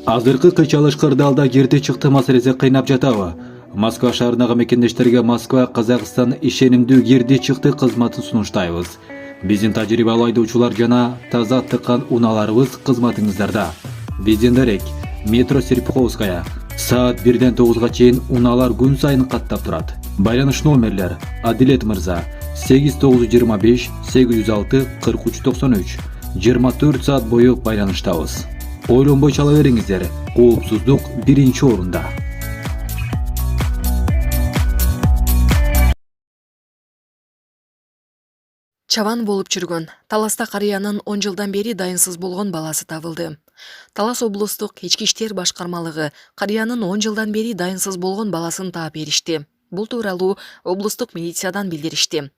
Азыркы кыйчалыш кырдаалда кирди чыкты маселеси кыйнап жатабы? Москва шаарындагы мекендештерге Москва Казакстан ишенимдүү кирди чыкты кызматын сунуштайбыз. Биздин тажрыйбалуу айдоочулар жана таза тыккан унааларыбыз кызматыңыздарда. Биздин дарек метро Серпуховская саат 1-ден 9-га чейин унаалар күн сайын каттап турат. Байланыш номерлер: Адилет мырза 8925 806 4393. 24 саат бою байланыштабыз. Ойлонбой чала бериңиздер. Коопсуздук биринчи орунда. Чабан болуп жүргөн Таласта карыянын 10 жылдан бери дайынсыз болгон баласы табылды. Талас облустук ички иштер башкармалыгы карыянын 10 жылдан бери дайынсыз болгон баласын таап беришти. Бул тууралуу облустук милициядан билдиришти.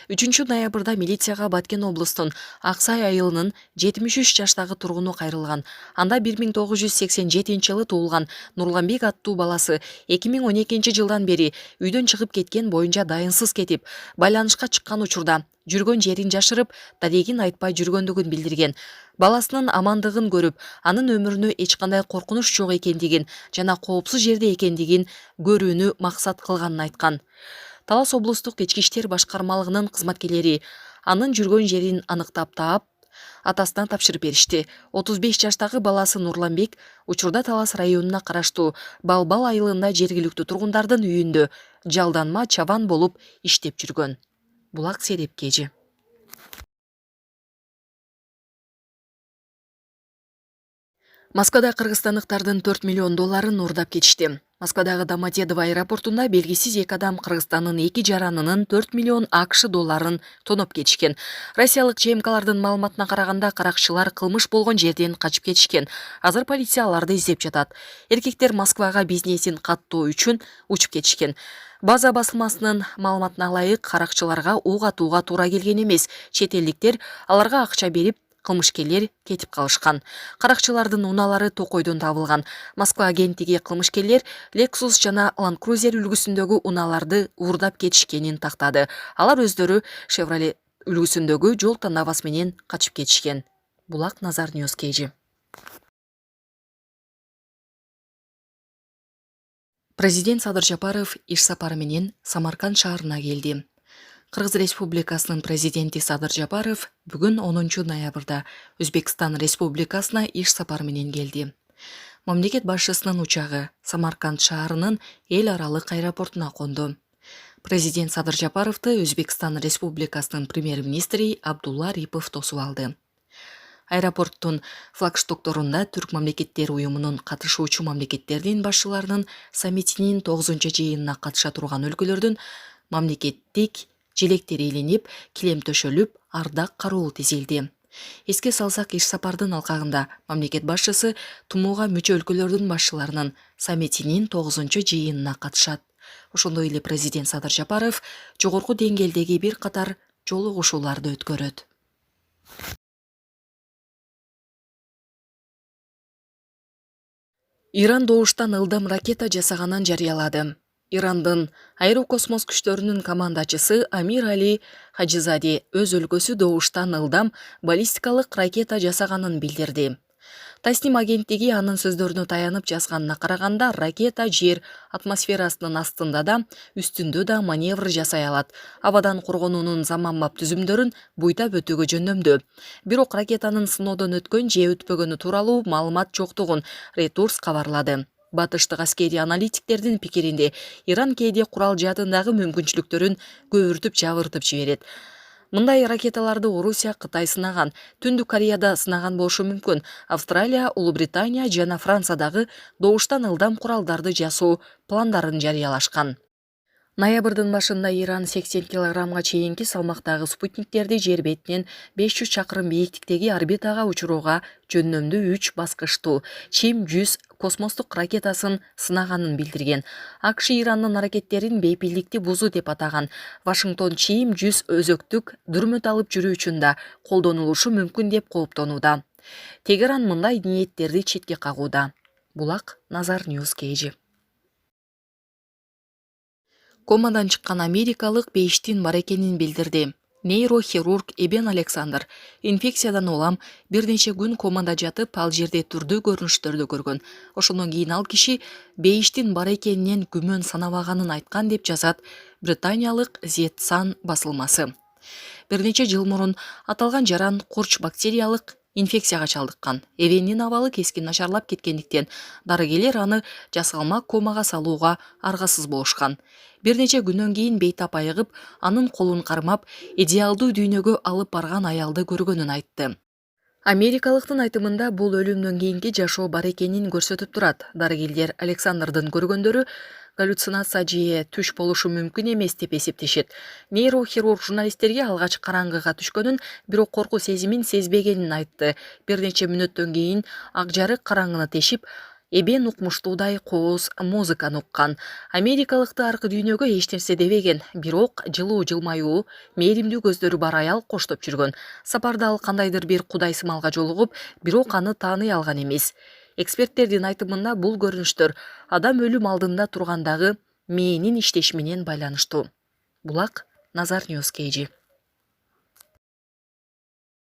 3 ноябрда милицияга Баткен облустун Аксай айылынын 73 жаштагы тургуну кайрылган. Анда 1987-жылы туулган Нурланбек аттуу баласы 2012 жылдан бери үйдөн чыгып кеткен боюнча дайынсыз кетип, байланышка чыккан учурда жүргөн жерин жашырып, дарегин айтпай жүргөндүгүн билдирген. Баласынын амандыгын көрүп, анын өмүрүнө эч кандай коркунуч жок экендигин жана коопсуз жерде экендигин көрүүнү максат кылганын айткан. Талас облустук ички иштер башкармалыгынын кызматкерлери анын жүргөн жерин аныктап таап, атасына тапшырып беришти. 35 жаштагы баласы Нурланбек учурда Талас районуна караштуу Балбал айылында жергиликтүү тургундардын үйүндө жалданма чабан болуп иштеп жүргөн. Булак Серепкежи. Москвада кыргызстандыктардын 4 миллион долларын уурдап кетишти. Москвадагы Домодедово аэропортунда белгисиз эки адам Кыргызстандын 2 жаранынын 4 миллион АКШ долларын тоноп кетишкен. Россиялык ЧМКлардын маалыматына караганда, каракчылар кылмыш болгон жерден качып кетишкен. Азыр полиция аларды издеп жатат. Эркектер Москвага бизнесин каттоо үчүн учуп кетишкен. База басылмасынын маалыматына ылайык, каракчыларга ок атууга туура келген эмес. Чет элдиктер аларга акча берип, кылмышкерлер кетип калышкан. Каракчылардын унаалары Токойдон табылган. Москва агенттиги кылмышкерлер Lexus жана Land Cruiser үлгүсүндөгү унааларды уурдап кетишкенин тактады. Алар өздөрү Chevrolet үлгүсүндөгү жол тандабасы менен качып кетишкен. Булак Назар Ньюс Кежи. Президент Садыр Жапаров иш сапары менен Самарканд шаарына келди. Кыргыз Республикасынын президенти Садыр Жапаров бүгүн 10 ноябрда Өзбекстан Республикасына иш сапары менен келди. Мамлекет башчысынын учагы Самарканд шаарынын эл аралык аэропортуна конду. Президент Садыр Жапаровду Өзбекстан Республикасынын премьер-министри Абдулла Арипов тосуп алды. Аэропорттун флагштокторунда Түрк мамлекеттери уюмунун катышуучу мамлекеттердин башчыларынын саммитинин 9-жыйынына катыша турган өлкөлөрдүн мамлекеттик желектери илинип, килем төшөлүп, ардак кароол тизилди. Эске салсак, иш сапардын алкагында мамлекет башчысы тумууга мүчө өлкөлөрдүн башчыларынын саммитинин 9-жыйынына катышат. Ошондой эле президент Садыр Жапаров жогорку деңгээлдеги бир катар жолугушууларды өткөрөт. Иран добуштан ылдам ракета жасаганын жарыялады. Ирандын аэрокосмос күчтөрүнүн командачысы Амир Али Хаджизаде өз өлкөсү добуштан ылдам баллистикалык ракета жасаганын билдирди. Тасним агенттиги анын сөздөрүнө таянып жазганына караганда, ракета жер атмосферасынын астында да, үстүндө да маневр жасай алат. Абадан коргонуунун заманбап түзүмдөрүн буйтап өтүүгө жөндөмдүү. Бирок ракетанын сыноодон өткөн же өтпөгөнү тууралуу маалымат жоктугун Reuters кабарлады. Батыштык аскери аналитиктердин пикиринде, Иран кээде курал жаатындагы мүмкүнчүлүктөрүн көбүртүп жабыртып жиберет. Мындай ракеталарды Орусия, Кытай сынаган, Түндүк Кореяда сынаган болушу мүмкүн. Австралия, Улуу Британия жана Франциядагы добуштан ылдам куралдарды жасоо пландарын жарыялашкан. Ноябрдын башында Иран 80 килограммга чейинки салмактагы спутниктерди жер бетинен 500 чакырым бийиктиктеги орбитага учурууга жөндөмдүү 3 баскычтуу Чим-100 космостук ракетасын сынаганын билдирген. АКШ Ирандын аракеттерин бейпилдикти бузуу деп атаган. Вашингтон Чим-100 өзөктүк дүрмөт алып жүрүү үчүн да колдонулушу мүмкүн деп кооптонууда. Тегеран мындай ниеттерди четке кагууда. Булак Назар Ньюс Кежи. Комадан чыккан америкалык бейиштин бар экенин билдирди. Нейрохирург Эбен Александр инфекциядан улам бир нече күн комада жатып, ал жерде түрдүү көрүнүштөрдү көргөн. Ошондон кийин ал киши бейиштин бар экенинен күмөн санабаганын айткан деп жазат британиялык The Sun басылмасы. Бир нече жыл мурун аталган жаран курч бактериялык инфекцияга чалдыккан. Эбендин абалы кескин начарлап кеткендиктен дарыгерлер аны жасалма комага салууга аргасыз болушкан. Бир нече күндөн кийин бейтап айыгып, анын колун кармап, идеалдуу дүйнөгө алып барган аялды көргөнүн айтты. Америкалыктын айтымында бул өлүмдөн кийинки жашоо бар экенин көрсөтүп турат. Дарыгерлер Александрдын көргөндөрү галлюцинация же түш болушу мүмкүн эмес деп эсептешет. Нейрохирург журналисттерге алгач караңгыга түшкөнүн, бирок коркуу сезимин сезбегенин айтты. Бир нече мүнөттөн кийин ак жарык караңгыны тешип, Эбен укмуштуудай кооз музыканы уккан. Америкалыкты аркы дүйнөгө эч нерсе дебеген, бирок жылуу жылмаюу, мээримдүү көздөрү бар аял коштоп жүргөн. Сапарда ал кандайдыр бир кудайсымалга жолугуп, бирок аны тааный алган эмес. Эксперттердин айтымында бул көрүнүштөр адам өлүм алдында тургандагы мээнин иштеши менен байланыштуу. Булак Назар Ньюс KG.